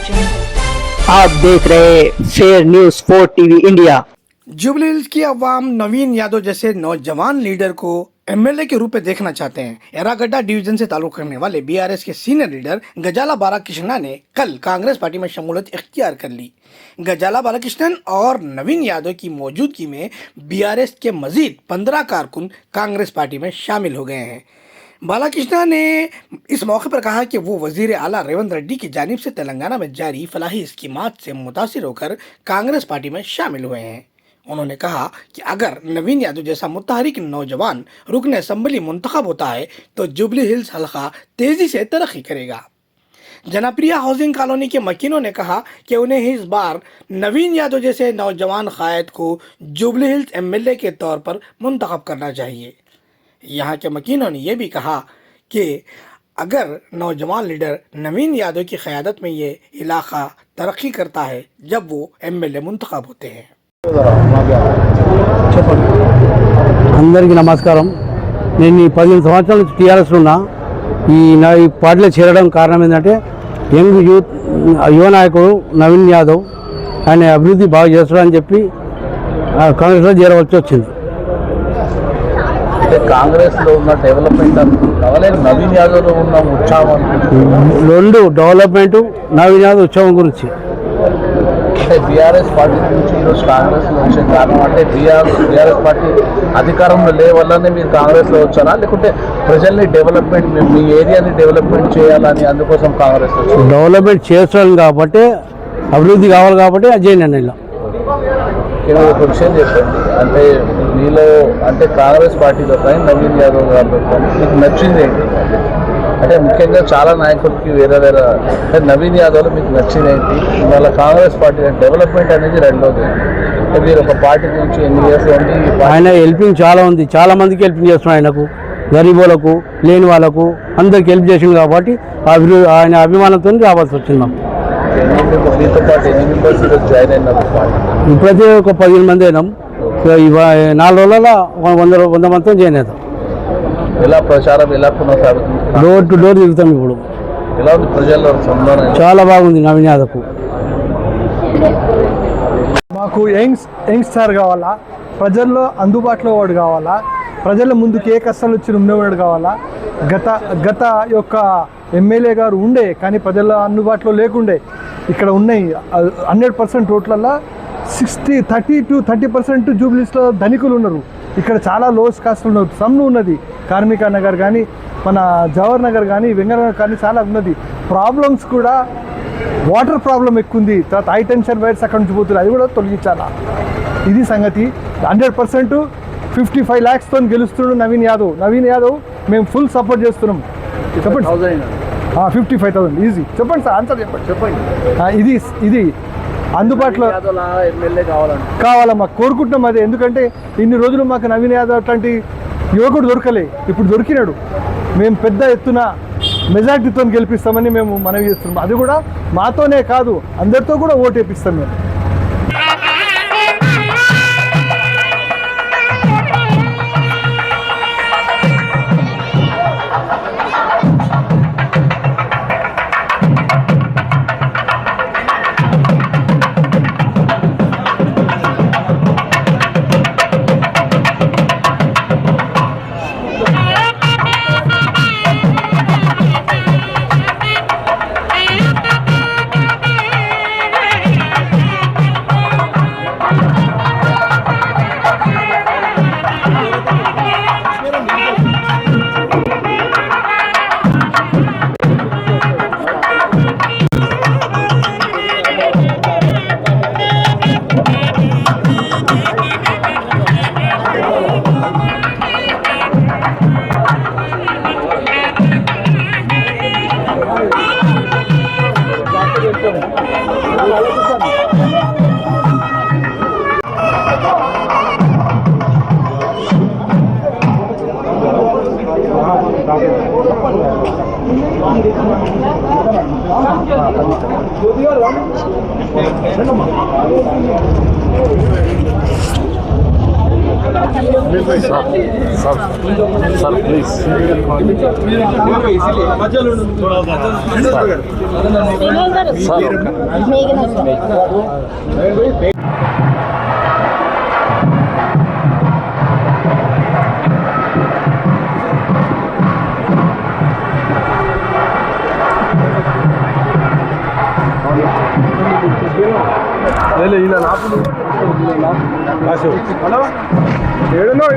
आप देख रहे fair news 4 TV India. Jubilee hills की अवाम नवीन यादव जैसे नौजवान लीडर को एमएलए के रूप में देखना चाहते हैं। एरागड्डा डिवीजन से ताल्लुक रखने वाले बीआरएस के सीनियर लीडर गजाला बालाकृष्णन ने कल कांग्रेस पार्टी में शमूलियत इख्तियार कर ली। गजाला बालाकृष्णन और नवीन यादव की मौजूदगी में बीआरएस के मजीद 15 कारकुन कांग्रेस पार्टी में शामिल हो गए हैं। बालाकृष्णन ने इस मौके पर कहा कि वो वजीर आला रेवंत रेड्डी की जानिब से तेलंगाना में जारी फलाही स्कीमात से मुतासिर होकर कांग्रेस पार्टी में शामिल हुए हैं। उन्होंने कहा कि अगर नवीन यादव जैसा मुतहरिक नौजवान रुकन असम्बली मुंतखब होता है तो जुबली हिल्स हल्का तेजी से तरक्की करेगा। जनप्रिया हाउसिंग कॉलोनी के मकीनों ने कहा कि उन्हें इस बार नवीन यादव जैसे नौजवान कायद को जुबली हिल्स एमएलए के तौर पर मुंतखब करना चाहिए। यहाँ के मकीनों ने यह भी कहा कि अगर नौजवान लीडर नवीन यादव की क़यादत में ये इलाका तरक्की करता है जब वो एमएलए मुंतखब होते हैं। అందరికీ నమస్కారం। నేను ఈ 15 సంవత్సరాల నుంచి టీఆర్ఎస్లో ఉన్నా। ఈ పార్టీలో చేరడం కారణం ఏంటంటే యంగ్ యూత్ యువ నాయకుడు నవీన్ యాదవ్ ఆయన అభివృద్ధి బాగా చేస్తాడని చెప్పి కాంగ్రెస్లో చేరవలసి వచ్చింది। కాంగ్రెస్లో ఉన్న డెవలప్మెంట్ కావాలి, నవీన్ యాదవ్లో ఉన్న ఉత్సాహం రెండు డెవలప్మెంట్ నవీన్ యాదవ్ ఉత్సవం గురించి అంటే బీఆర్ఎస్ పార్టీ నుంచి ఈరోజు కాంగ్రెస్లో వచ్చే కారణం అంటే బీఆర్ఎస్ పార్టీ అధికారంలో లేవల్లనే మీరు కాంగ్రెస్లో వచ్చారా, లేకుంటే ప్రజల్ని డెవలప్మెంట్ మీ ఏరియాని డెవలప్మెంట్ చేయాలని అందుకోసం కాంగ్రెస్ వచ్చారు? డెవలప్మెంట్ చేస్తాను కాబట్టి అభివృద్ధి కావాలి కాబట్టి అజయ్ నేను ఇలా ఒక విషయం చెప్పండి, అంటే మీలో అంటే కాంగ్రెస్ పార్టీలో కానీ నవీన్ యాదవ్ గారిలో కానీ మీకు నచ్చింది ఏంటి? అంటే ముఖ్యంగా చాలా నాయకులకి వేరే అంటే నవీన్ యాదవ్లో మీకు నచ్చింది ఏంటి? వాళ్ళ కాంగ్రెస్ పార్టీ డెవలప్మెంట్ అనేది రెండోది। మీరు ఒక పార్టీ నుంచి ఎన్ని ఇయర్స్ ఉంది? ఆయన హెల్పింగ్ చాలా ఉంది, చాలా మందికి హెల్పింగ్ చేస్తున్నాడు। ఆయనకు గరీబులకు లేని వాళ్ళకు అందరికి హెల్ప్ చేసింది కాబట్టి ఆయన అభిమానంతో రావాల్సి వచ్చింది మాకు। మీతో పాటు ఎన్ని మెంబర్స్ ఈరోజు జాయిన్ అయినారు పార్టీ? ఇప్పుడైతే ఒక 15 మంది అయినాం। 4 రోజులలో 100 మందితో జాయిన్ అవుతాం। ఎలా ప్రచారం ఎలా కొనసాగుతుంది? డోర్ టు డోర్ తిరుగుతాం। ఇప్పుడు ఎలా ఉంది ప్రజల్లో సంబంధం? చాలా బాగుంది నవీన్ యాదవ్కు। మాకు యంగ్స్టర్ కావాలా, ప్రజల్లో అందుబాటులో వాడు కావాలా, ప్రజల ముందుకు ఏ కష్టాలు వచ్చి ఉండేవాడు కావాలా। గత యొక్క ఎమ్మెల్యే గారు ఉండే కానీ ప్రజల అందుబాటులో లేకుండే, ఇక్కడ ఉన్నాయి 100% ఓట్లలో 30 to 30% జూబ్లీస్లో ధనికులు ఉన్నారు। ఇక్కడ చాలా లోస్ కాస్ట్ ఉన్నారు, సమ్ను ఉన్నది, కార్మిక నగర్ కానీ మన జవహర్ నగర్ కానీ వెంగనగర్ కానీ చాలా ఉన్నది। ప్రాబ్లమ్స్ కూడా వాటర్ ప్రాబ్లం ఎక్కువ ఉంది, తర్వాత హై టెన్షన్ వైర్స్ అక్కడ నుంచి పోతుంది, అది కూడా తొలగించాలా। ఇది సంగతి। 100% 55 lakhsతో గెలుస్తున్నాడు నవీన్ యాదవ్ మేము ఫుల్ సపోర్ట్ చేస్తున్నాం। చెప్పండి 55,000 ఈజీ చెప్పండి సార్, ఆన్సర్ చెప్పండి। ఇది అందుబాటులో ఎమ్మెల్యే కావాలా మాకు కోరుకుంటున్నాం అదే। ఎందుకంటే ఇన్ని రోజులు మాకు నవీన్ యాదవ్ అట్లాంటి యువకుడు దొరకలే, ఇప్పుడు దొరికినాడు। మేము పెద్ద ఎత్తున మెజార్టీతో గెలిపిస్తామని మేము మనవి చేస్తున్నాం। అది కూడా మాతోనే కాదు అందరితో కూడా ఓటు వేపిస్తాం మేము। Sir please sir ఏడనో